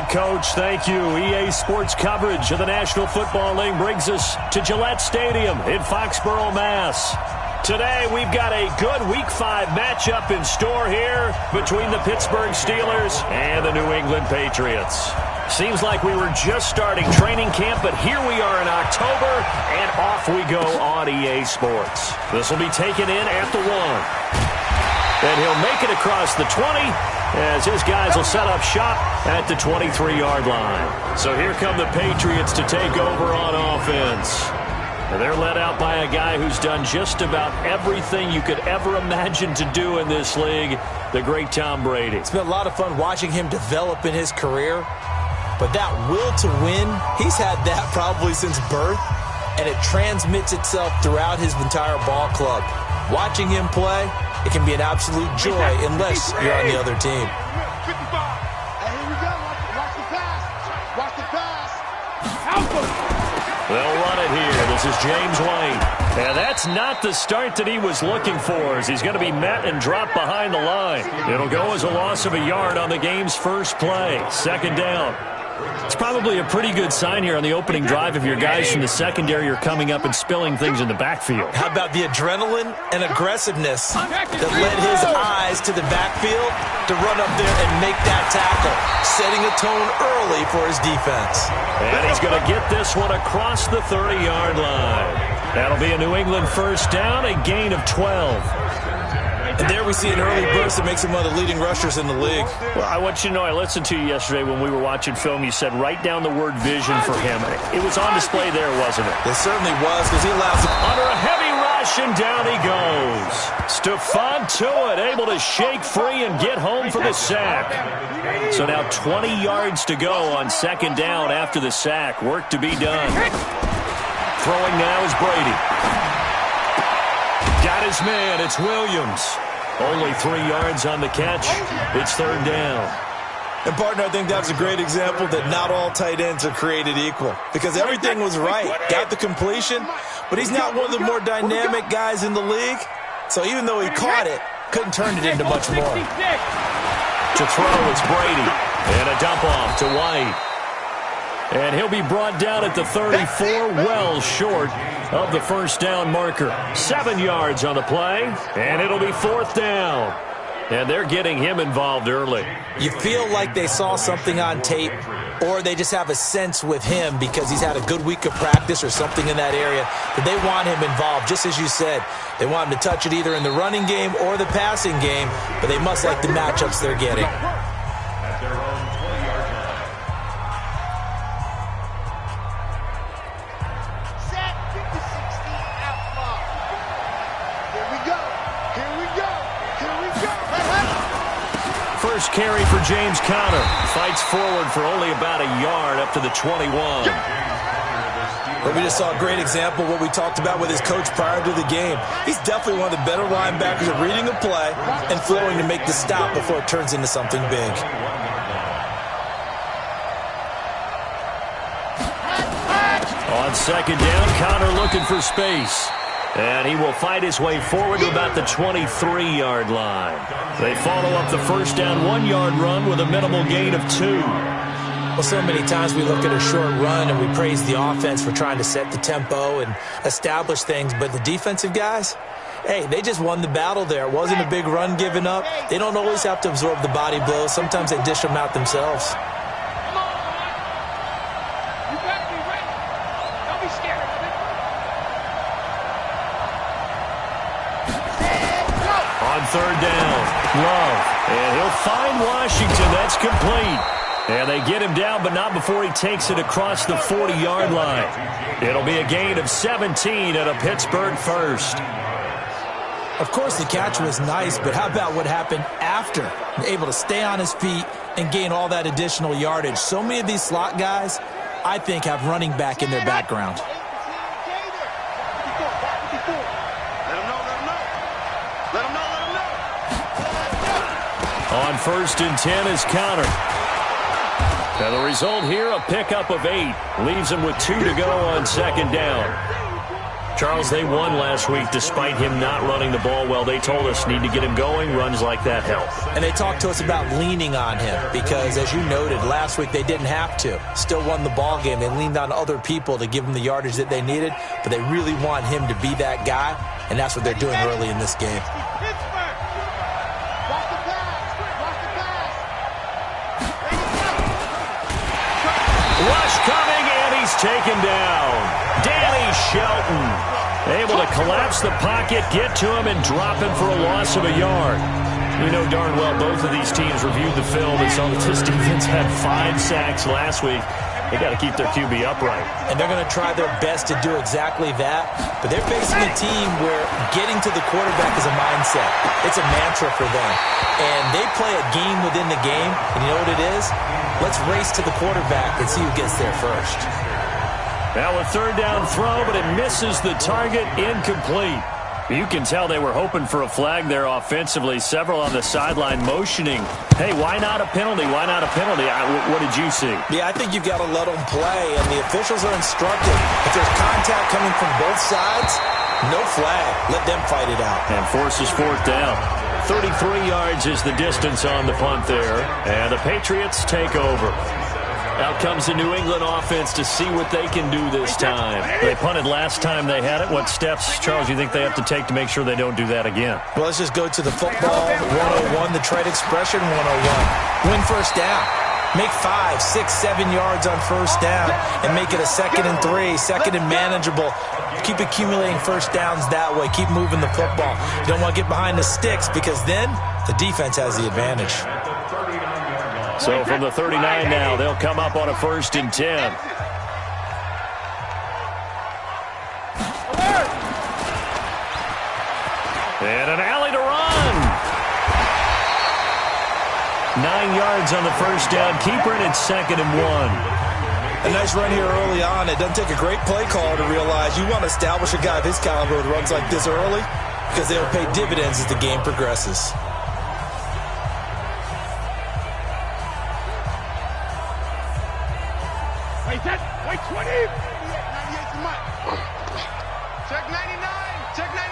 right, Coach. Thank you. EA Sports coverage of the National Football League brings us to Gillette Stadium in Foxborough, Mass. Today, we've got a good Week 5 matchup in store here between the Pittsburgh Steelers and the New England Patriots. Seems like we were just starting training camp, but here we are in October, and off we go on EA Sports. This will be taken in at the 1. And he'll make it across the 20 as his guys will set up shop at the 23-yard line. So here come the Patriots to take over on offense. And they're led out by a guy who's done just about everything you could ever imagine to do in this league, the great Tom Brady. It's been a lot of fun watching him develop in his career. But that will to win, he's had that probably since birth, and it transmits itself throughout his entire ball club. Watching him play, it can be an absolute joy unless you're on the other team. They'll run it here. This is James White. And that's not the start that he was looking for, as he's going to be met and dropped behind the line. It'll go as a loss of a yard on the game's first play. Second down. It's probably a pretty good sign here on the opening drive if your guys from the secondary are coming up and spilling things in the backfield. How about the adrenaline and aggressiveness that led his eyes to the backfield to run up there and make that tackle, setting a tone early for his defense. And he's going to get this one across the 30-yard line. That'll be a New England first down, a gain of 12. And there we see an early burst that makes him one of the leading rushers in the league. Well, I want you to know, I listened to you yesterday when we were watching film. You said write down the word vision for him. It was on display there, wasn't it? It certainly was, because he allows it. Under a heavy rush, and down he goes. Stephon Tuitt able to shake free and get home for the sack. So now 20 yards to go on second down after the sack. Work to be done. Throwing now is Brady. Got his man. It's Williams. Only 3 yards on the catch. It's third down. And, partner, I think that's a great example that not all tight ends are created equal, because everything was right. Got the completion, but he's not one of the more dynamic guys in the league. So even though he caught it, couldn't turn it into much more. To throw, it's Brady. And a dump off to White. And he'll be brought down at the 34, well short of the first down marker. 7 yards on the play, and it'll be fourth down. And they're getting him involved early. You feel like they saw something on tape, or they just have a sense with him because he's had a good week of practice or something in that area that they want him involved. Just as you said, they want him to touch it either in the running game or the passing game, but they must like the matchups they're getting. First carry for James Conner. Fights forward for only about a yard up to the 21. But we just saw a great example of what we talked about with his coach prior to the game. He's definitely one of the better linebackers at reading a play and flowing to make the stop before it turns into something big. On second down, Conner looking for space. And he will fight his way forward to about the 23-yard line. They follow up the first down 1-yard run with a minimal gain of 2. Well, so many times we look at a short run and we praise the offense for trying to set the tempo and establish things. But the defensive guys, hey, they just won the battle there. It wasn't a big run given up. They don't always have to absorb the body blows. Sometimes they dish them out themselves. Third down, Love, and he'll find Washington. That's complete. And they get him down, but not before he takes it across the 40-yard line. It'll be a gain of 17 and a Pittsburgh first. Of course, the catch was nice, but how about what happened after? Able to stay on his feet and gain all that additional yardage. So many of these slot guys, I think, have running back in their background. On first and 10 is Conner. And the result here, a pickup of 8. Leaves him with 2 to go on second down. Charles, they won last week despite him not running the ball well. They told us need to get him going. Runs like that help. And they talked to us about leaning on him because, as you noted, last week they didn't have to. Still won the ball game. They leaned on other people to give them the yardage that they needed, but they really want him to be that guy, and that's what they're doing early in this game. Rush coming, and he's taken down. Danny Shelton able to collapse the pocket, get to him, and drop him for a loss of a yard. We know darn well both of these teams reviewed the film and saw that this defense had 5 sacks last week. They got to keep their QB upright. And they're going to try their best to do exactly that. But they're facing a team where getting to the quarterback is a mindset. It's a mantra for them. And they play a game within the game. And you know what it is? Let's race to the quarterback and see who gets there first. Now a third down throw, but it misses the target, incomplete. You can tell they were hoping for a flag there offensively. Several on the sideline motioning. Hey, why not a penalty? Why not a penalty? What did you see? Yeah, I think you've got to let them play, and the officials are instructed. If there's contact coming from both sides, no flag. Let them fight it out. And forces fourth down. 33 yards is the distance on the punt there. And the Patriots take over. Out comes the New England offense to see what they can do this time. They punted last time they had it. What steps, Charles, you think they have to take to make sure they don't do that again? Well, let's just go to the football 101, the trade expression 101. Win first down. Make 5, 6, 7 yards on first down and make it a 2nd and 3, 2nd and manageable. Keep accumulating first downs that way. Keep moving the football. You don't want to get behind the sticks because then the defense has the advantage. So from the 39 now, they'll come up on a 1st and 10. And an alley to run. 9 yards on the first down. Keeper, and it's 2nd and 1. A nice run here early on. It doesn't take a great play caller to realize you want to establish a guy of his caliber who runs like this early because they'll pay dividends as the game progresses. Wait 20. 98 to Mike. Check 99. Check 99.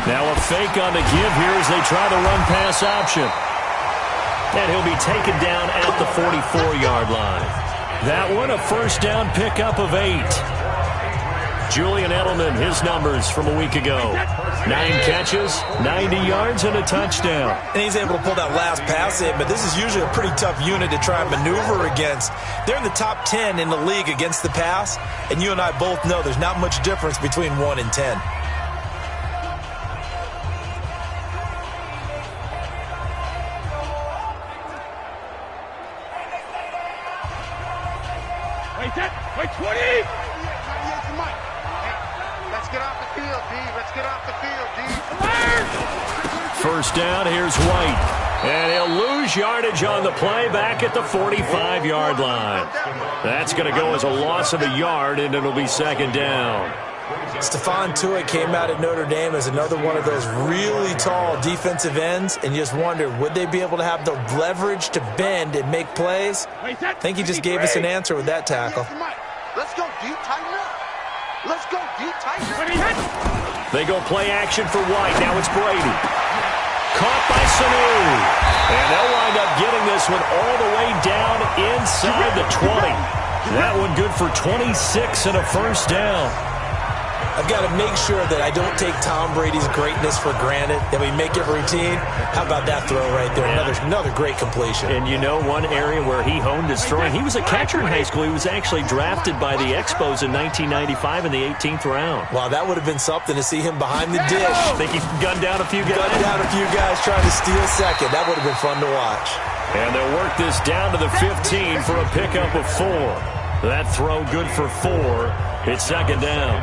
Now a fake on the give here as they try the run-pass option. And he'll be taken down at the 44-yard line. That one, a first down pickup of 8. Julian Edelman, his numbers from a week ago. 9 catches, 90 yards, and a touchdown. And he's able to pull that last pass in, but this is usually a pretty tough unit to try and maneuver against. They're in the top 10 in the league against the pass, and you and I both know there's not much difference between 1 and 10. Wait 20. Let's get off the field, D. Let's get off the field, D. First down, here's White. And he'll lose yardage on the play back at the 45-yard line. That's going to go as a loss of a yard, and it'll be 2nd down. Stephon Tuitt came out at Notre Dame as another one of those really tall defensive ends, and you just wonder, would they be able to have the leverage to bend and make plays? I think he just gave us an answer with that tackle. Let's go deep, tighten up. Let's go deep, tighten up. They go play action for White. Now it's Brady. Caught by Sanu. And they'll wind up getting this one all the way down inside the 20. That one good for 26 and a first down. I've got to make sure that I don't take Tom Brady's greatness for granted, that we make it routine. How about that throw right there? Yeah. Another great completion. And you know one area where he honed his throwing? He was a catcher in high school. He was actually drafted by the Expos in 1995 in the 18th round. Wow, that would have been something to see him behind the dish. Think he gunned down a few guys? Gunned down a few guys trying to steal second. That would have been fun to watch. And they'll work this down to the 15 for a pickup of 4. That throw good for 4. It's 2nd down.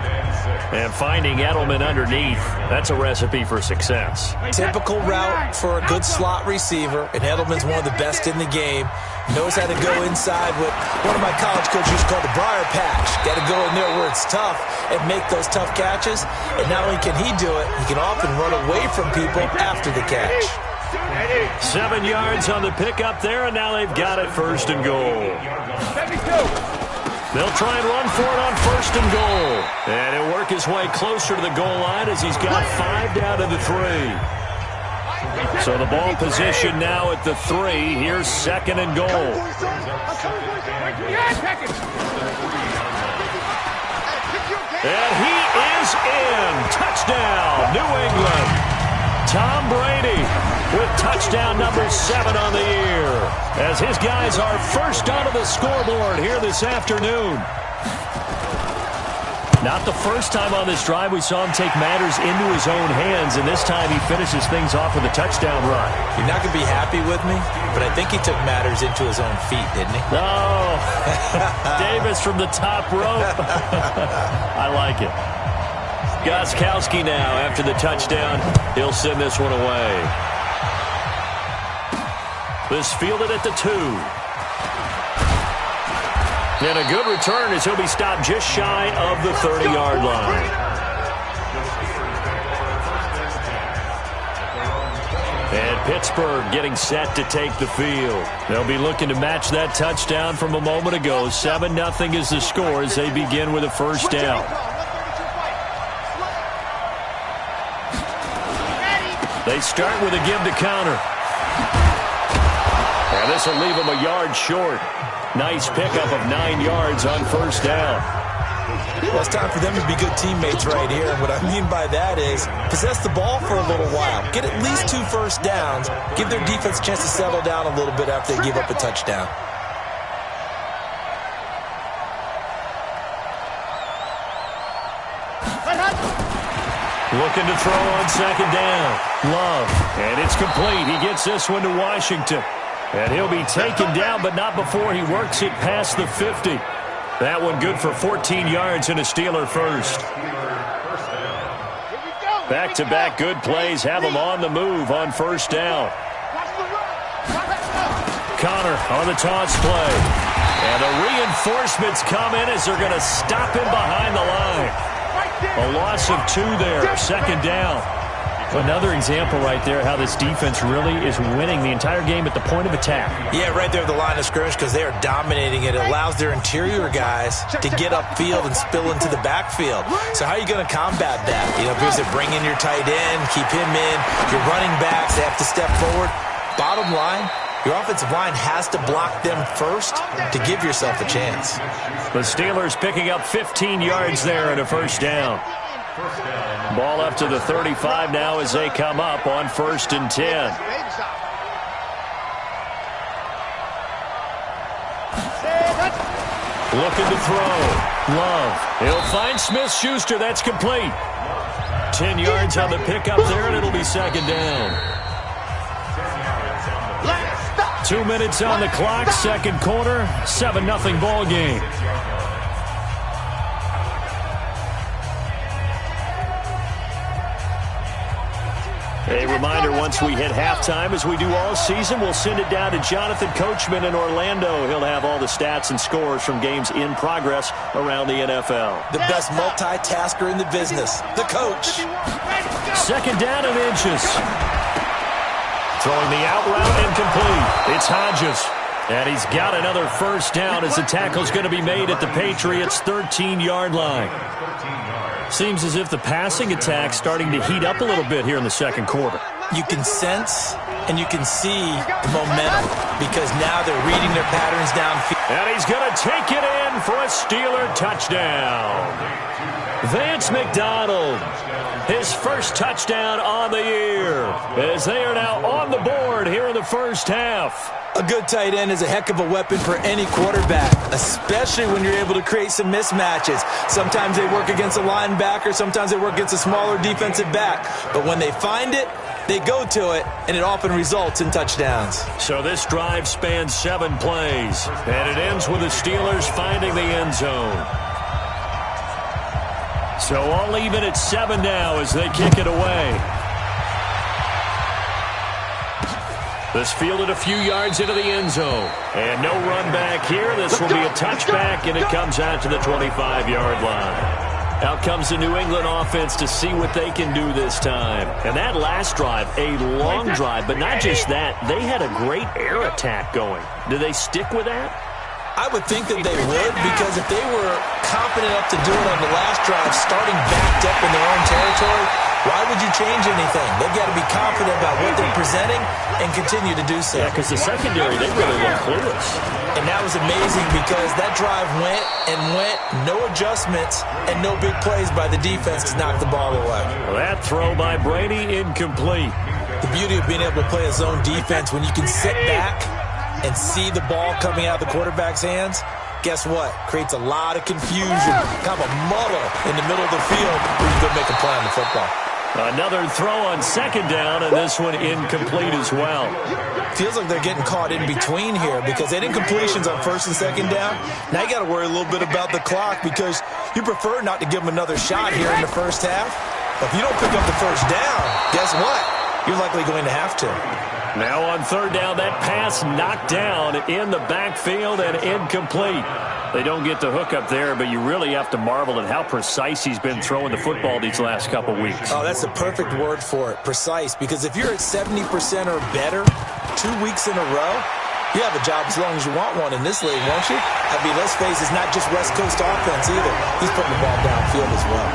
And finding Edelman underneath, that's a recipe for success. Typical route for a good slot receiver, and Edelman's one of the best in the game. Knows how to go inside what one of my college coaches used to call the briar patch. Got to go in there where it's tough and make those tough catches. And not only can he do it, he can often run away from people after the catch. 7 yards on the pickup there, and now they've got it 1st and goal. They'll try and run for it on 1st and goal. And he'll work his way closer to the goal line as he's got 5 down to the 3. So the ball position now at the 3. Here's 2nd and goal. And he is in. Touchdown, New England. Tom Brady with touchdown number 7 on the year, as his guys are first onto the scoreboard here this afternoon. Not the first time on this drive we saw him take matters into his own hands, and this time he finishes things off with a touchdown run. You're not going to be happy with me, but I think he took matters into his own feet, didn't he? No. Davis from the top rope. I like it. Gostkowski now after the touchdown. He'll send this one away. This fielded at the 2. And a good return as he'll be stopped just shy of the 30-yard line. And Pittsburgh getting set to take the field. They'll be looking to match that touchdown from a moment ago. 7-0 is the score as they begin with a first down. They start with a give to counter. And this will leave them a yard short. Nice pickup of 9 yards on first down. Well, it's time for them to be good teammates right here. And what I mean by that is possess the ball for a little while. Get at least 2 first downs. Give their defense a chance to settle down a little bit after they give up a touchdown. Looking to throw on 2nd down. Love. And it's complete. He gets this one to Washington. And he'll be taken down, but not before he works it past the 50. That one good for 14 yards and a Steeler first. Back-to-back good plays have him on the move on first down. Connor on the toss play. And the reinforcements come in as they're going to stop him behind the line. A loss of 2 there, 2nd down. Another example right there how this defense really is winning the entire game at the point of attack. Yeah, right there at the line of scrimmage because they are dominating it. It allows their interior guys to get upfield and spill into the backfield. So how are you going to combat that? You know, because they bring in your tight end, keep him in. Your running backs, they have to step forward. Bottom line, your offensive line has to block them first to give yourself a chance. The Steelers picking up 15 yards there and a first down. Ball up to the 35 now as they come up on 1st and 10. Looking to throw. Love. He'll find Smith-Schuster. That's complete. 10 yards on the pickup there, and it'll be 2nd down. 2 minutes on the clock, 2nd quarter, 7-0 ball game. A reminder, once we hit halftime, as we do all season, we'll send it down to Jonathan Coachman in Orlando. He'll have all the stats and scores from games in progress around the NFL. The best multitasker in the business, the coach. 2nd down and inches. Throwing the out route incomplete. It's Hodges. And he's got another first down as the tackle's going to be made at the Patriots' 13-yard line. Seems as if the passing attack's starting to heat up a little bit here in the 2nd quarter. You can sense and you can see the momentum because now they're reading their patterns downfield. And he's going to take it in for a Steeler touchdown. Vance McDonald, his first touchdown on the year, as they are now on the board here in the first half. A good tight end is a heck of a weapon for any quarterback, especially when you're able to create some mismatches. Sometimes they work against a linebacker, sometimes they work against a smaller defensive back. But when they find it, they go to it, and it often results in touchdowns. So this drive spans 7 plays, and it ends with the Steelers finding the end zone. So all even at 7 now as they kick it away. This fielded a few yards into the end zone. And no run back here. This will be a touchback, and it comes out to the 25-yard line. Out comes the New England offense to see what they can do this time. And that last drive, a long drive, but not just that. They had a great air attack going. Do they stick with that? I would think that they would, because if they were confident enough to do it on the last drive, starting backed up in their own territory, why would you change anything? They've got to be confident about what they're presenting and continue to do so. Yeah, because the secondary, they really look clueless. And that was amazing because that drive went and went, no adjustments, and no big plays by the defense to knock the ball away. Well, that throw by Brady, incomplete. The beauty of being able to play a zone defense when you can sit back and see the ball coming out of the quarterback's hands, guess what? Creates a lot of confusion, kind of a muddle in the middle of the field where you go make a play on the football. Another throw on second down, and this one incomplete as well. Feels like they're getting caught in between here because they had incompletions on first and second down. Now you got to worry a little bit about the clock because you prefer not to give them another shot here in the first half. But if you don't pick up the first down, guess what? You're likely going to have to. Now on third down, that pass knocked down in the backfield and incomplete. They don't get the hook up there, but you really have to marvel at how precise he's been throwing the football these last couple weeks. Oh, that's the perfect word for it, precise, because if you're at 70% or better 2 weeks in a row, you have a job as long as you want one in this league, won't you? I mean, let's face it, it's not just West Coast offense either. He's putting the ball downfield as well.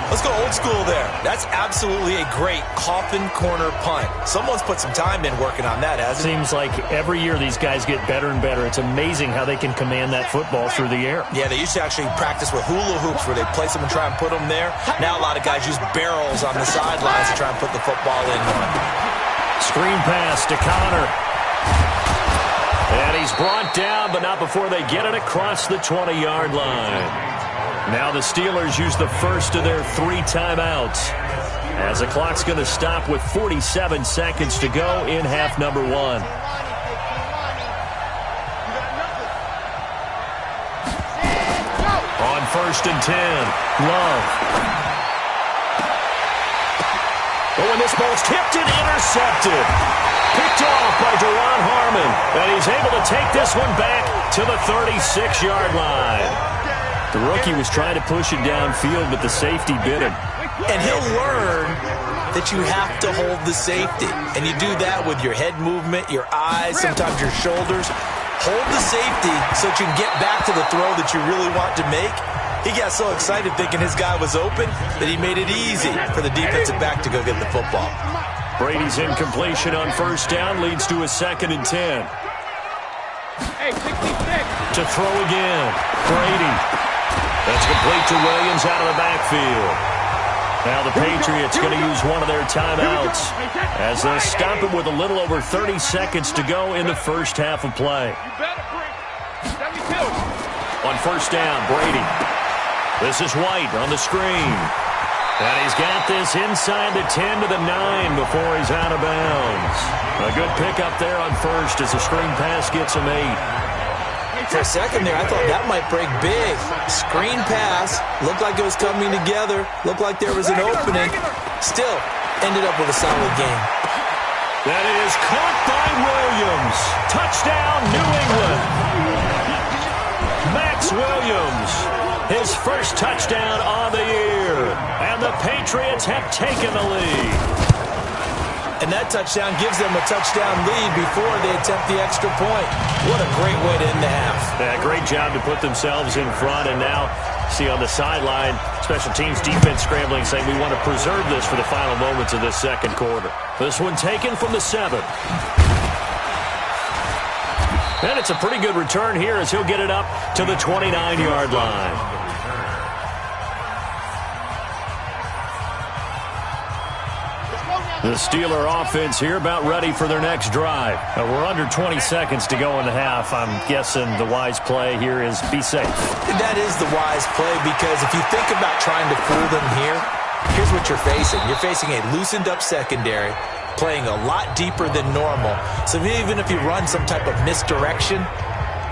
Let's go old school there. That's absolutely a great coffin corner punt. Someone's put some time in working on that, hasn't it? Seems like every year these guys get better and better. It's amazing how they can command that football through the air. Yeah, they used to actually practice with hula hoops where they place them and try and put them there. Now a lot of guys use barrels on the sidelines to try and put the football in one. Screen pass to Connor. And he's brought down, but not before they get it across the 20-yard line. Now the Steelers use the first of their 3 timeouts, as the clock's going to stop with 47 seconds to go in half number 1. On first and 10, Love. Oh, and this ball's tipped and intercepted. Picked off by Deron Harmon, and he's able to take this one back to the 36-yard line. The rookie was trying to push it downfield, but the safety bit him. And he'll learn that you have to hold the safety. And you do that with your head movement, your eyes, sometimes your shoulders. Hold the safety so that you can get back to the throw that you really want to make. He got so excited thinking his guy was open that he made it easy for the defensive back to go get the football. Brady's incompletion on first down leads to a 2nd and 10. To throw again, Brady. That's complete to Williams out of the backfield. Now the Patriots going to use one of their timeouts as they'll stop it with a little over 30 seconds to go in the first half of play. On first down, Brady. This is White on the screen. And he's got this inside the 10 to the 9 before he's out of bounds. A good pickup there on first as the screen pass gets him 8. For a second there, I thought that might break big. Screen pass. Looked like it was coming together. Looked like there was an opening. Still, ended up with a solid game. That is caught by Williams. Touchdown, New England. Max Williams, his first touchdown on the year. And the Patriots have taken the lead. And that touchdown gives them a touchdown lead before they attempt the extra point. What a great way to end the half. Yeah, great job to put themselves in front. And now, see on the sideline, special teams defense scrambling, saying we want to preserve this for the final moments of this second quarter. This one taken from the 7. And it's a pretty good return here as he'll get it up to the 29-yard line. The Steeler offense here about ready for their next drive. We're under 20 seconds to go in the half. I'm guessing the wise play here is be safe. That is the wise play because if you think about trying to fool them here, here's what you're facing. You're facing a loosened up secondary, playing a lot deeper than normal. So even if you run some type of misdirection,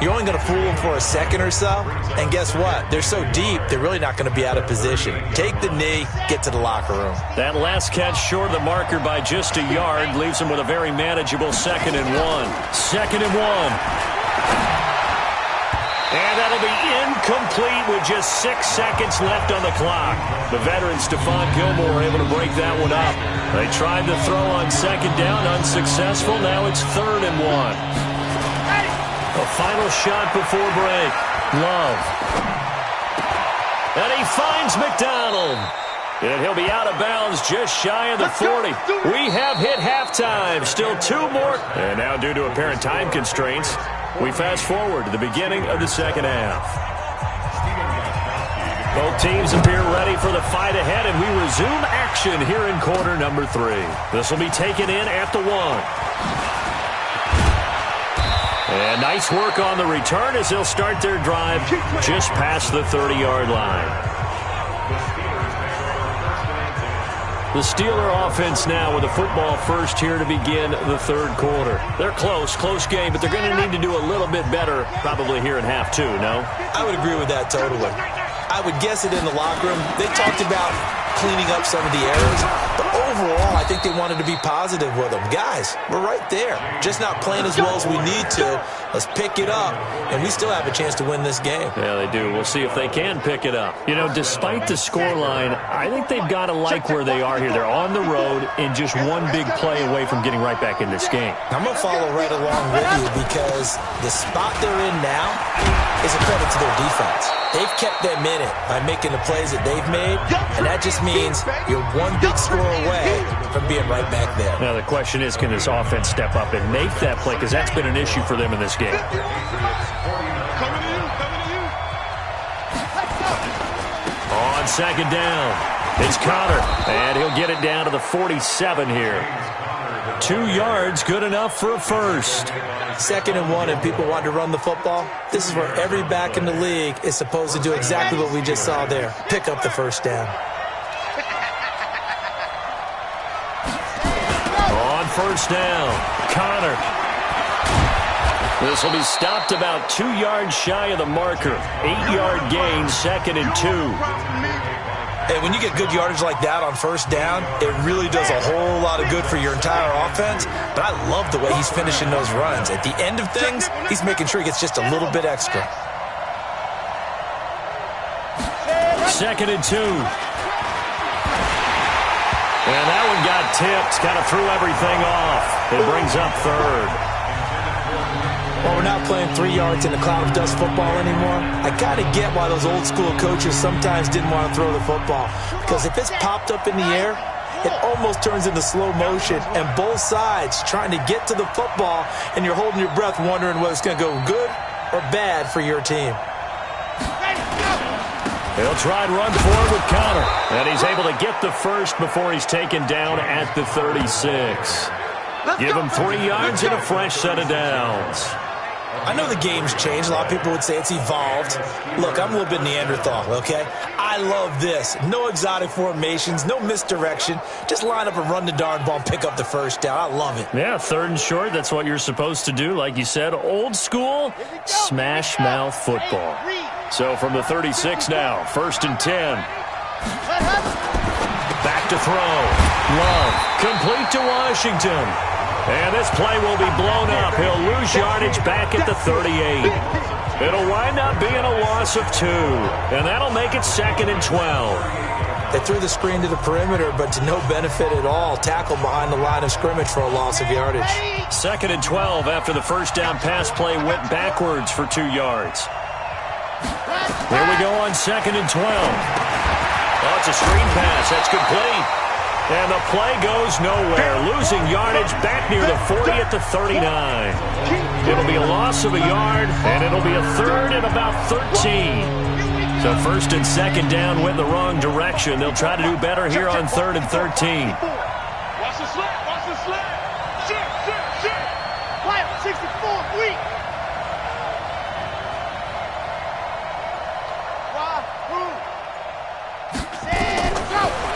you're only going to fool them for a second or so. And guess what? They're so deep, they're really not going to be out of position. Take the knee, get to the locker room. That last catch short of the marker by just a yard leaves them with a very manageable 2nd and 1. 2nd and 1. And that'll be incomplete with just 6 seconds left on the clock. The veteran Stephon Gilmore able to break that one up. They tried to throw on 2nd down, unsuccessful. Now it's 3rd and 1. A final shot before break. Love. And he finds McDonald. And he'll be out of bounds just shy of the 40. We have hit halftime. Still 2 more. And now due to apparent time constraints, we fast forward to the beginning of the second half. Both teams appear ready for the fight ahead, and we resume action here in quarter number 3. This will be taken in at the 1. And nice work on the return as they'll start their drive just past the 30-yard line. The Steeler offense now with a football first here to begin the third quarter. They're close game, but they're going to need to do a little bit better probably here in half 2, no? I would agree with that totally. I would guess it in the locker room. They talked about cleaning up some of the errors, but overall, I think they wanted to be positive with them. Guys, we're right there. Just not playing as well as we need to. Let's pick it up, and we still have a chance to win this game. Yeah, they do. We'll see if they can pick it up. You know, despite the scoreline, I think they've got to like where they are here. They're on the road and just one big play away from getting right back in this game. I'm going to follow right along with you because the spot they're in now is a credit to their defense. They've kept them in it by making the plays that they've made, and that just means you're one big score away from being right back there. Now, the question is, can this offense step up and make that play? Because that's been an issue for them in this game. On second down, it's Connor, and he'll get it down to the 47 here. 2 yards, good enough for a first. 2nd and 1, and people want to run the football. This is where every back in the league is supposed to do exactly what we just saw there. Pick up the first down. On first down, Connor. This will be stopped about 2 yards shy of the marker. 8-yard gain, 2nd and 2. And when you get good yardage like that on first down, it really does a whole lot of good for your entire offense. But I love the way he's finishing those runs. At the end of things, he's making sure he gets just a little bit extra. 2nd and 2. And that one got tipped, kind of threw everything off. It brings up 3rd. Well, we're not playing 3 yards in a cloud of dust football anymore. I got to get why those old school coaches sometimes didn't want to throw the football. Because if it's popped up in the air, it almost turns into slow motion. And both sides trying to get to the football, and you're holding your breath wondering whether it's going to go good or bad for your team. He'll try and run forward with Connor. And he's able to get the first before he's taken down at the 36. Give him 3 yards and a fresh set of downs. I know the game's changed. A lot of people would say it's evolved. Look, I'm a little bit Neanderthal, okay? I love this. No exotic formations, no misdirection. Just line up and run the darn ball and pick up the first down. I love it. Yeah, 3rd and short, that's what you're supposed to do. Like you said, old school, smash mouth football. So from the 36 now, 1st and 10. Back to throw. Love, complete to Washington. And this play will be blown up. He'll lose yardage back at the 38. It'll wind up being a loss of 2. And that'll make it 2nd and 12. They threw the screen to the perimeter, but to no benefit at all. Tackle behind the line of scrimmage for a loss of yardage. 2nd and 12 after the first down pass play went backwards for 2 yards. Here we go on 2nd and 12. Oh, it's a screen pass. That's complete. And the play goes nowhere. Losing yardage back near the 40 at the 39. It'll be a loss of a yard, and it'll be a 3rd and about 13. So 1st and 2nd down went the wrong direction. They'll try to do better here on 3rd and 13. Watch the slap. Watch the slap. Shit. Quiet, 64, weak.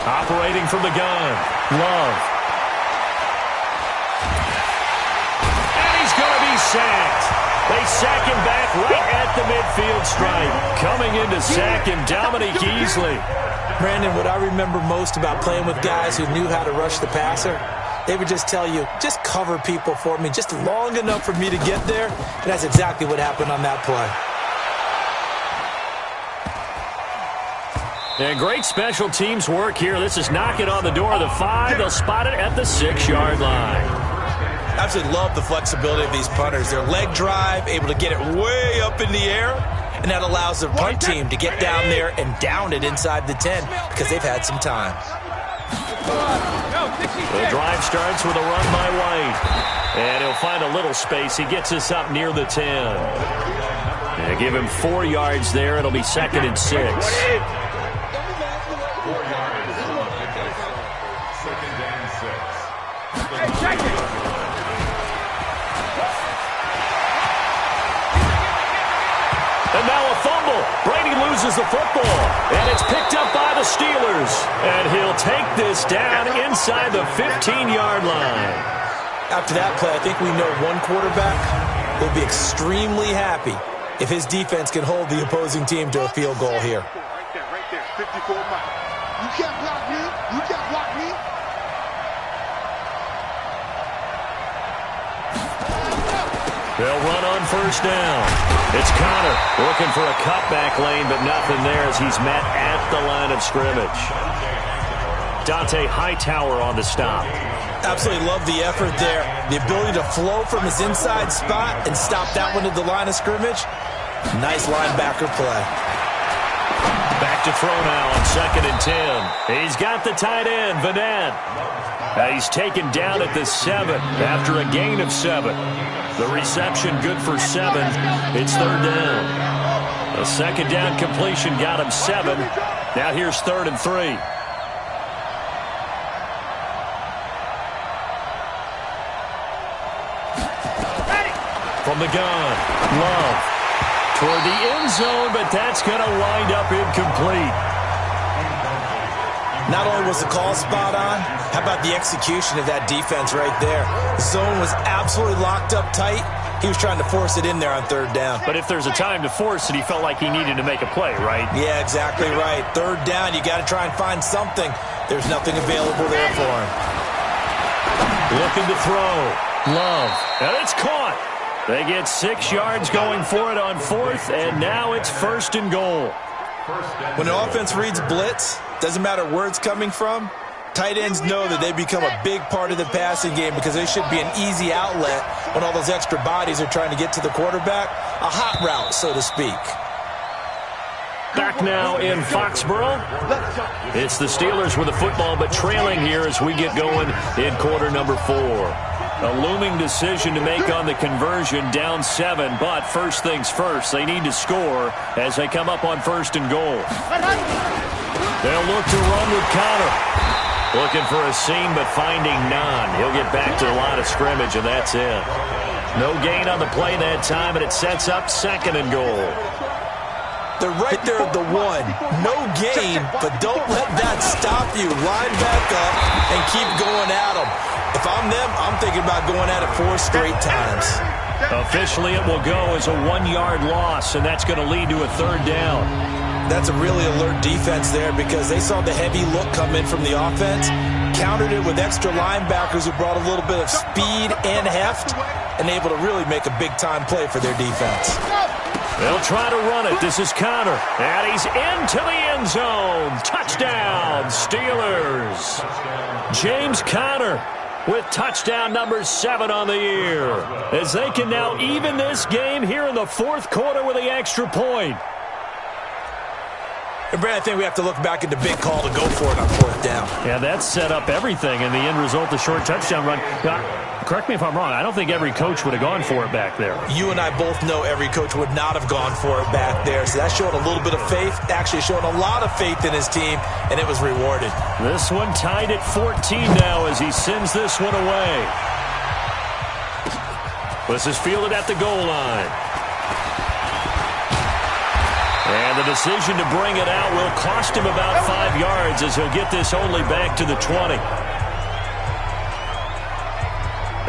Operating from the gun. Love. And he's going to be sacked. They sack him back right at the midfield stripe. Coming in to sack him, Dominique Easley. Brandon, what I remember most about playing with guys who knew how to rush the passer, they would just tell you, just cover people for me, just long enough for me to get there. And that's exactly what happened on that play. And great special teams work here. This is knocking on the door of the 5. They'll spot it at the 6-yard line. Absolutely love the flexibility of these punters. Their leg drive, able to get it way up in the air, and that allows the punt team to get down there and down it inside the 10 because they've had some time. The drive starts with a run by White. And he'll find a little space. He gets us up near the 10. And give him 4 yards there. It'll be 2nd and 6. And now a fumble. Brady loses the football. And it's picked up by the Steelers. And he'll take this down inside the 15-yard line. After that play, I think we know one quarterback will be extremely happy if his defense can hold the opposing team to a field goal here. Right there, 54 miles. You can't block me. You can't block me. They'll run on first down. It's Connor looking for a cutback lane, but nothing there as he's met at the line of scrimmage. Dante Hightower on the stop. Absolutely love the effort there. The ability to flow from his inside spot and stop that one at the line of scrimmage. Nice linebacker play. Back to throw now on 2nd and 10. He's got the tight end, Vanette. He's taken down at the 7 after a gain of 7. The reception good for 7. It's 3rd down. A 2nd down completion got him 7. Now here's 3rd and 3. From the gun, Love toward the end zone, but that's going to wind up incomplete. Not only was the call spot on, how about the execution of that defense right there? The zone was absolutely locked up tight. He was trying to force it in there on 3rd down. But if there's a time to force it, he felt like he needed to make a play, right? Yeah, exactly right. 3rd down, you got to try and find something. There's nothing available there for him. Looking to throw. Love. And it's caught. They get 6 yards going for it on 4th, and now it's 1st and goal. When an offense reads blitz, doesn't matter where it's coming from, tight ends know that they become a big part of the passing game because they should be an easy outlet when all those extra bodies are trying to get to the quarterback. A hot route, so to speak. Back now in Foxborough. It's the Steelers with the football, but trailing here as we get going in quarter number 4. A looming decision to make on the conversion, down 7, but first things first, they need to score as they come up on 1st and goal. They'll look to run with Connor. Looking for a seam, but finding none. He'll get back to the line of scrimmage, and that's it. No gain on the play that time, and it sets up 2nd and goal. They're right there at the 1. No gain, but don't let that stop you. Line back up and keep going at them. If I'm them, I'm thinking about going at it 4 straight times. Officially, it will go as a 1-yard loss, and that's going to lead to a 3rd down. That's a really alert defense there because they saw the heavy look come in from the offense, countered it with extra linebackers who brought a little bit of speed and heft, and able to really make a big-time play for their defense. They'll try to run it. This is Connor, and he's into the end zone. Touchdown, Steelers. James Conner with touchdown number 7 on the year, as they can now even this game here in the 4th quarter with the extra point. And Brad, I think we have to look back at the big call to go for it on 4th down. Yeah, that set up everything in the end result, the short touchdown run. Now, correct me if I'm wrong, I don't think every coach would have gone for it back there. You and I both know every coach would not have gone for it back there, so that showed a little bit of faith, actually showed a lot of faith in his team, and it was rewarded. This one tied at 14 now as he sends this one away. This is fielded at the goal line. And the decision to bring it out will cost him about 5 yards as he'll get this only back to the 20.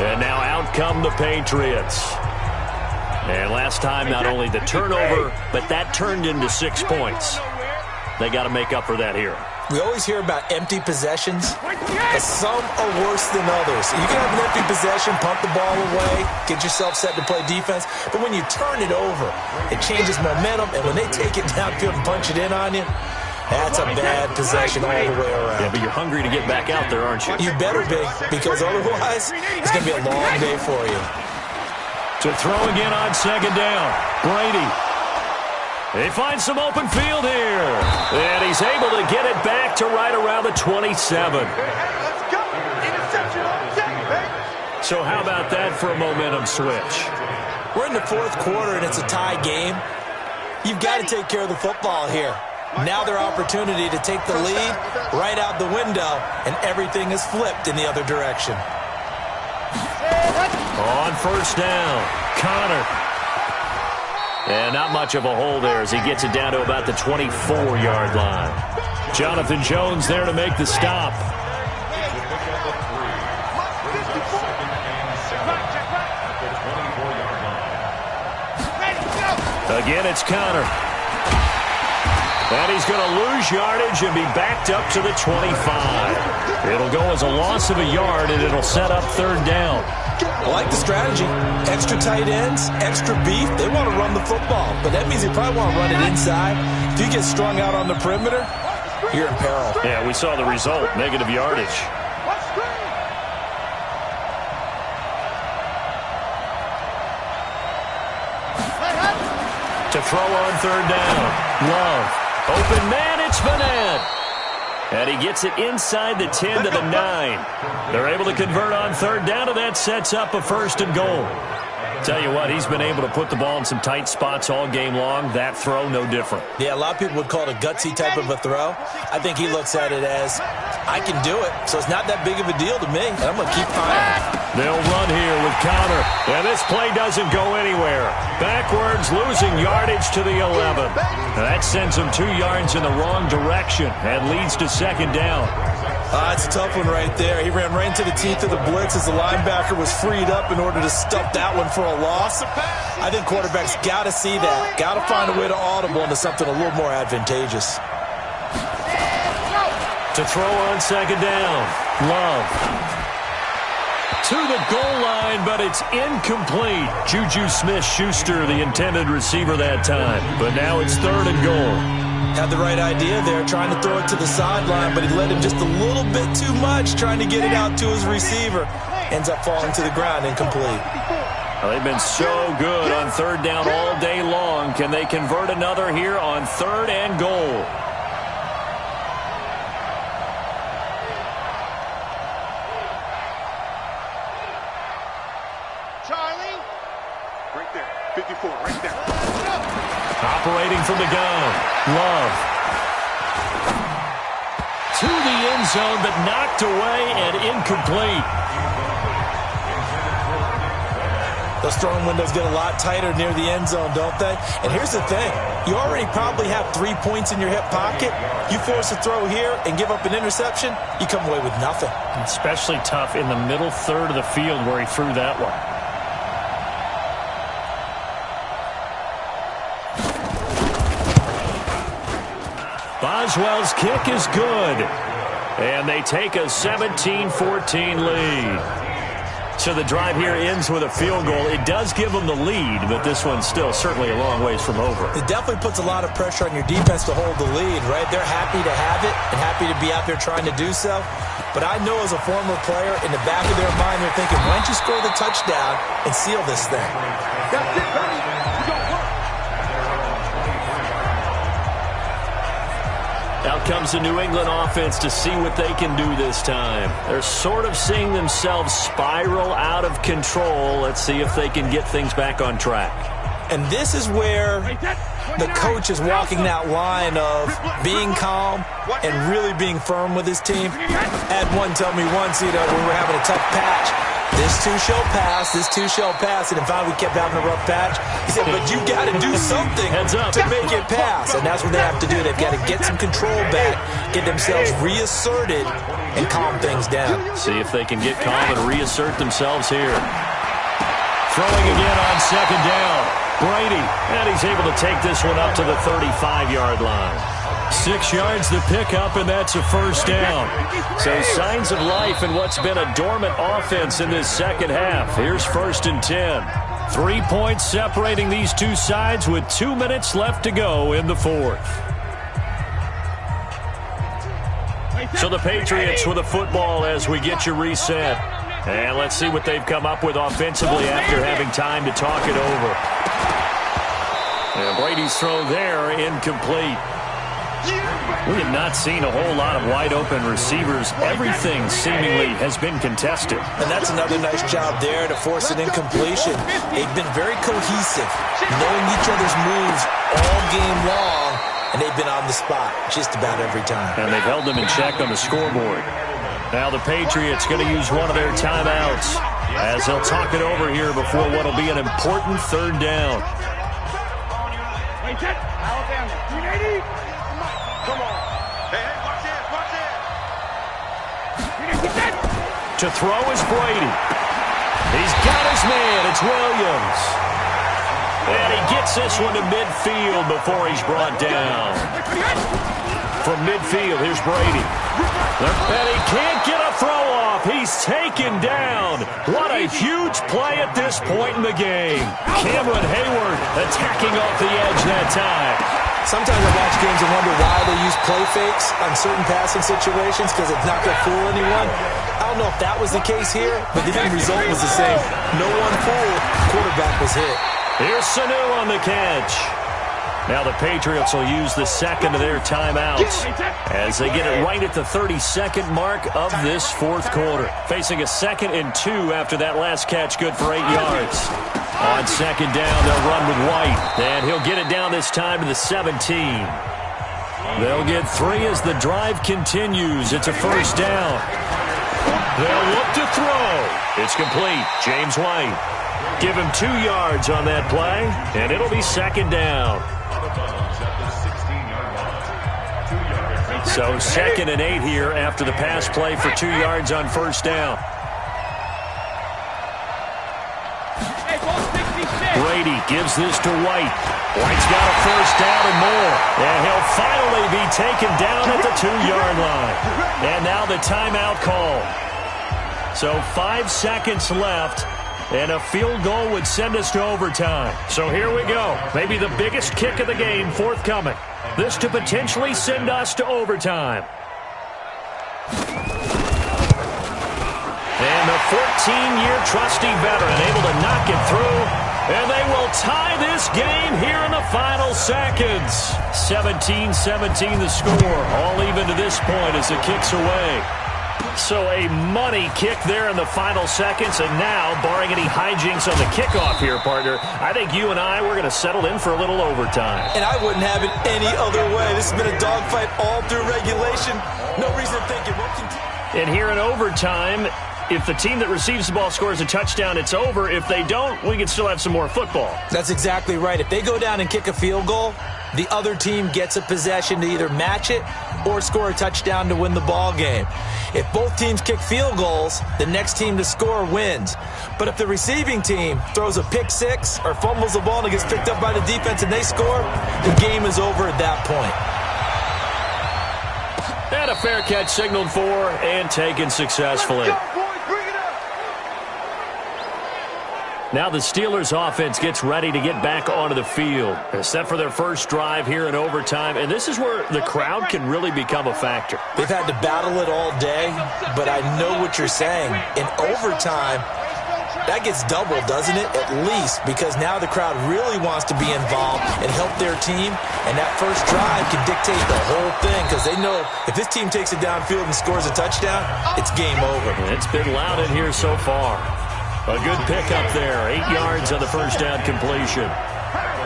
And now out come the Patriots. And last time, not only the turnover, but that turned into 6 points. They got to make up for that here. We always hear about empty possessions, but some are worse than others. You can have an empty possession, punt the ball away, get yourself set to play defense, but when you turn it over, it changes momentum, and when they take it downfield and punch it in on you, That's a bad possession all the way around. Yeah, but you're hungry to get back out there, aren't you? You better be, because otherwise it's going to be a long day for you. To throw again on second down. Brady. They find some open field here. And he's able to get it back to right around the 27. So how about that for a momentum switch? We're in the fourth quarter, and it's a tie game. You've got to take care of the football here. Now their opportunity to take the lead right out the window, and everything is flipped in the other direction. On first down, Connor. And not much of a hole there as he gets it down to about the 24-yard line. Jonathan Jones there to make the stop. Again, it's Connor. And he's going to lose yardage and be backed up to the 25. It'll go as a loss of a yard, and it'll set up third down. I like the strategy. Extra tight ends, extra beef. They want to run the football, but that means they probably want to run it inside. If you get strung out on the perimeter, you're in peril. Yeah, we saw the result, negative yardage. To throw on third down. Love. Open man, it's Vanette. And he gets it inside the 10 to the 9. They're able to convert on third down, and that sets up a first and goal. Tell you what, he's been able to put the ball in some tight spots all game long. That throw, no different. Yeah, a lot of people would call it a gutsy type of a throw. I think he looks at it as, I can do it, so it's not that big of a deal to me, and I'm going to keep firing. They'll run here with Connor. And this play doesn't go anywhere. Backwards, losing yardage to the 11. That sends him 2 yards in the wrong direction and leads to second down. It's a tough one right there. He ran right into the teeth of the blitz as the linebacker was freed up in order to stuff that one for a loss. I think quarterbacks got to see that. Got to find a way to audible into something a little more advantageous. To throw on second down. Love. To the goal line, but it's incomplete. Juju Smith-Schuster, the intended receiver that time. But now it's third and goal. Had the right idea there, trying to throw it to the sideline, but he led him just a little bit too much, trying to get it out to his receiver. Ends up falling to the ground, incomplete. Well, they've been so good on third down all day long. Can they convert another here on third and goal? Charlie. Right there. 54, right there. Operating from the gun. Love. To the end zone, but knocked away and incomplete. Those throwing windows get a lot tighter near the end zone, don't they? And here's the thing. You already probably have 3 points in your hip pocket. You force a throw here and give up an interception, you come away with nothing. Especially tough in the middle third of the field where he threw that one. Boswell's kick is good. And they take a 17-14 lead. So the drive here ends with a field goal. It does give them the lead, but this one's still certainly a long ways from over. It definitely puts a lot of pressure on your defense to hold the lead, right? They're happy to have it and happy to be out there trying to do so. But I know as a former player, in the back of their mind, they're thinking, why don't you score the touchdown and seal this thing? That's it, baby. You don't work. Out comes the New England offense to see what they can do this time. They're sort of seeing themselves spiral out of control. Let's see if they can get things back on track. And this is where the coach is walking that line of being calm and really being firm with his team. Had one tell me once, when we were having a tough patch, this too shall pass, this too shall pass. And in fact, we kept having a rough patch. He said, but you got to do something to make it pass. And that's what they have to do. They've got to get some control back, get themselves reasserted, and calm things down. See if they can get calm and reassert themselves here. Throwing again on second down. Brady, and he's able to take this one up to the 35-yard line. 6 yards the pickup, and that's a first down. So signs of life in what's been a dormant offense in this second half. Here's first and 10. 3 points separating these two sides with 2 minutes left to go in the fourth. So the Patriots with the football as we get you reset. And let's see what they've come up with offensively after having time to talk it over. And Brady's throw there, incomplete. We have not seen a whole lot of wide-open receivers. Everything seemingly has been contested. And that's another nice job there to force an incompletion. They've been very cohesive, knowing each other's moves all game long, and they've been on the spot just about every time. And they've held them in check on the scoreboard. Now the Patriots going to use one of their timeouts as they'll talk it over here before what will be an important third down. Alabama, 380. Come on. Hey, watch it. To throw is Brady. He's got his man. It's Williams. And he gets this one to midfield before he's brought down. From midfield, here's Brady. And he can't get a throw off. He's taken down. What a huge play at this point in the game. Cameron Hayward attacking off the edge that time. Sometimes I watch games and wonder why they use play fakes on certain passing situations because it's not going to fool anyone. I don't know if that was the case here, but the end result was the same. No one fooled. Quarterback was hit. Here's Sanu on the catch. Now the Patriots will use the second of their timeouts as they get it right at the 32nd mark of this fourth quarter. Facing a 2nd and 2 after that last catch, good for 8 yards. On second down, they'll run with White, and he'll get it down this time to the 17. They'll get 3 as the drive continues. It's a first down. They'll look to throw. It's complete. James White. Give him 2 yards on that play, and it'll be second down. So 2nd and 8 here after the pass play for 2 yards on first down. Brady gives this to White. White's got a first down and more. And he'll finally be taken down at the 2-yard line. And now the timeout call. So 5 seconds left. And a field goal would send us to overtime. So here we go. Maybe the biggest kick of the game forthcoming. This to potentially send us to overtime. And the 14-year trusty veteran able to knock it through. And they will tie this game here in the final seconds. 17-17 the score. All even to this point as the kick's away. So a money kick there in the final seconds, and now, barring any hijinks on the kickoff here, partner, I think you and I, we're going to settle in for a little overtime. And I wouldn't have it any other way. This has been a dogfight all through regulation. No reason to think it won't continue. And here in overtime, if the team that receives the ball scores a touchdown, it's over. If they don't, we can still have some more football. That's exactly right. If they go down and kick a field goal, the other team gets a possession to either match it or score a touchdown to win the ball game. If both teams kick field goals, the next team to score wins. But if the receiving team throws a pick six or fumbles the ball and it gets picked up by the defense and they score, the game is over at that point. And a fair catch signaled for and taken successfully. Now the Steelers offense gets ready to get back onto the field. Set for their first drive here in overtime. And this is where the crowd can really become a factor. They've had to battle it all day, but I know what you're saying. In overtime, that gets doubled, doesn't it? At least, because now the crowd really wants to be involved and help their team. And that first drive can dictate the whole thing because they know if this team takes it downfield and scores a touchdown, it's game over. And it's been loud in here so far. A good pickup there. 8 yards on the first down completion.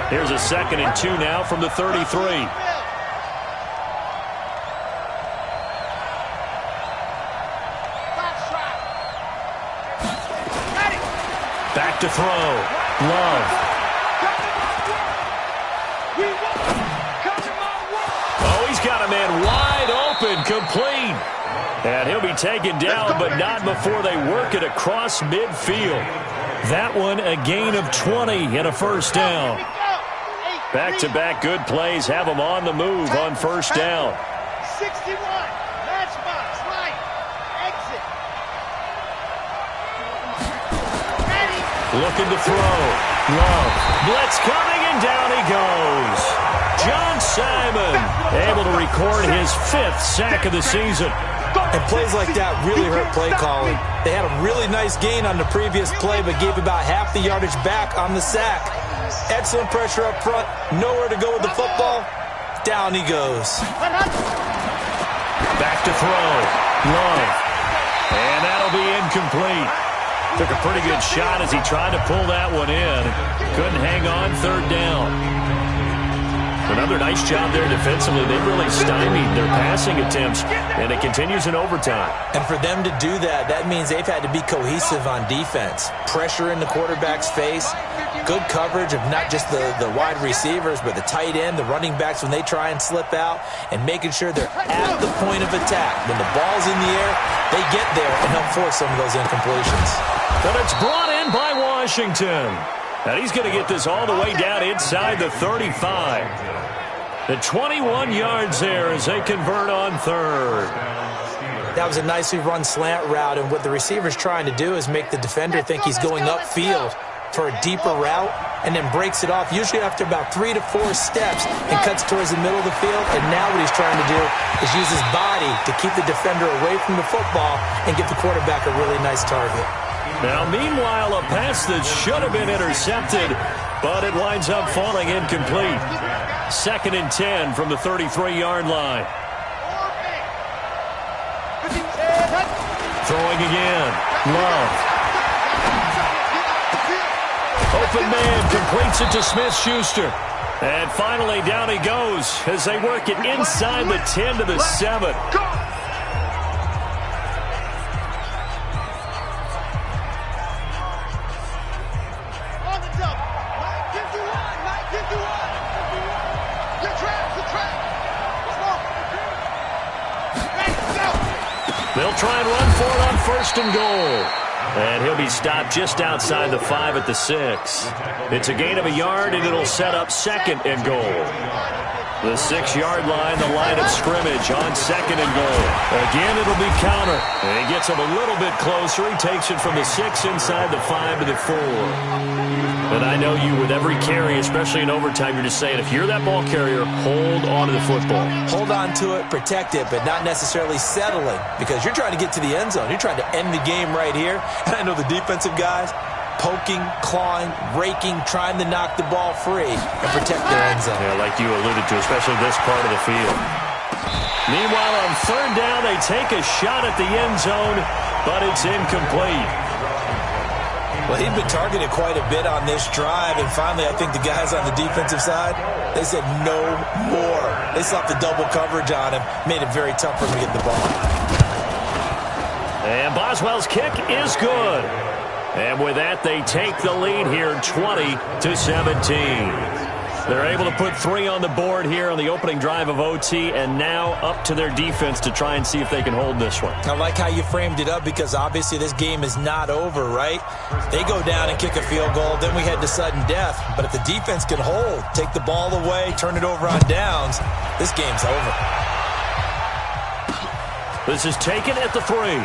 Here's a 2nd and 2 now from the 33. Back to throw. Love. Oh, he's got a man wide open, complete. And he'll be taken down, but not before they work it across midfield. That one a gain of 20 and a first down. Back-to-back good plays have them on the move on first down. 61, matchbox, right, exit. Ready. Looking to throw. Love. Blitz coming, and down he goes. John Simon able to record his 5th sack of the season. And plays like that really hurt play calling. They had a really nice gain on the previous play, but gave about half the yardage back on the sack. Excellent pressure up front. Nowhere to go with the football. Down he goes. Back to throw. Love. And that'll be incomplete. Took a pretty good shot as he tried to pull that one in. Couldn't hang on, 3rd down. Another nice job there defensively. They really stymied their passing attempts, and it continues in overtime. And for them to do that, that means they've had to be cohesive on defense. Pressure in the quarterback's face, good coverage of not just the wide receivers, but the tight end, the running backs when they try and slip out, and making sure they're at the point of attack. When the ball's in the air, they get there and help force some of those incompletions. But it's brought in by Washington. And he's going to get this all the way down inside the 35. The 21 yards there as they convert on 3rd. That was a nicely run slant route, and what the receiver's trying to do is make the defender think he's going upfield for a deeper route, and then breaks it off, usually after about 3 to 4 steps, and cuts towards the middle of the field. And now what he's trying to do is use his body to keep the defender away from the football and give the quarterback a really nice target. Now, meanwhile, a pass that should have been intercepted, but it winds up falling incomplete. 2nd and 10 from the 33-yard line. Throwing again. Love. Open man completes it to Smith-Schuster. And finally, down he goes as they work it inside the 10 to the 7. They'll try and run for it on 1st and goal. And he'll be stopped just outside the 5 at the 6. It's a gain of a yard, and it'll set up 2nd and goal. The 6-yard line, the line of scrimmage on 2nd and goal. Again, it'll be counter. And he gets him a little bit closer. He takes it from the 6 inside the 5 to the 4. And I know you, with every carry, especially in overtime, you're just saying, if you're that ball carrier, hold on to the football. Hold on to it, protect it, but not necessarily settling, because you're trying to get to the end zone. You're trying to end the game right here. And I know the defensive guys, poking, clawing, raking, trying to knock the ball free and protect their end zone. Yeah, like you alluded to, especially this part of the field. Meanwhile, on 3rd down, they take a shot at the end zone, but it's incomplete. Well, he'd been targeted quite a bit on this drive, and finally I think the guys on the defensive side, they said no more. They slapped the double coverage on him, made it very tough for him to get the ball. And Boswell's kick is good. And with that, they take the lead here, 20-17. They're able to put 3 on the board here on the opening drive of OT, and now up to their defense to try and see if they can hold this one. I like how you framed it up, because obviously this game is not over, right? They go down and kick a field goal, then we head to sudden death. But if the defense can hold, take the ball away, turn it over on downs, this game's over. This is taken at the 3.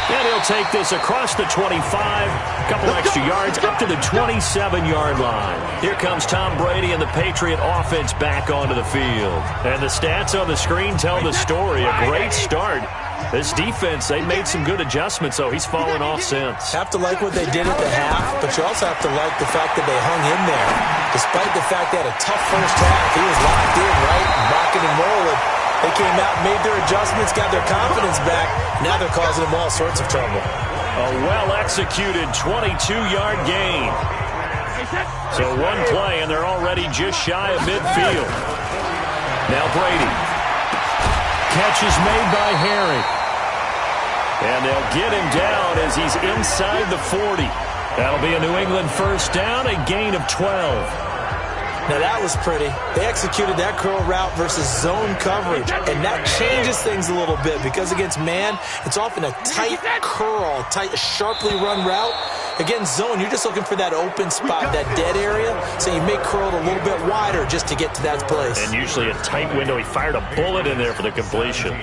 And he'll take this across the 25, a couple extra yards, up to the 27-yard line. Here comes Tom Brady and the Patriot offense back onto the field. And the stats on the screen tell the story. A great start. This defense, they made some good adjustments, so he's fallen off since. Have to like what they did at the half, but you also have to like the fact that they hung in there. Despite the fact they had a tough first half, he was locked in, right, rocking and rolling. They came out, made their adjustments, got their confidence back. Now they're causing them all sorts of trouble. A well-executed 22-yard gain. So one play, and they're already just shy of midfield. Now Brady. Catch is made by Herring. And they'll get him down as he's inside the 40. That'll be a New England first down, a gain of 12. Now that was pretty. They executed that curl route versus zone coverage, and that changes things a little bit, because against man, it's often a tight curl, tight, sharply run route. Against zone, you're just looking for that open spot, that dead area, so you make curl a little bit wider just to get to that place. And usually a tight window. He fired a bullet in there for the completion.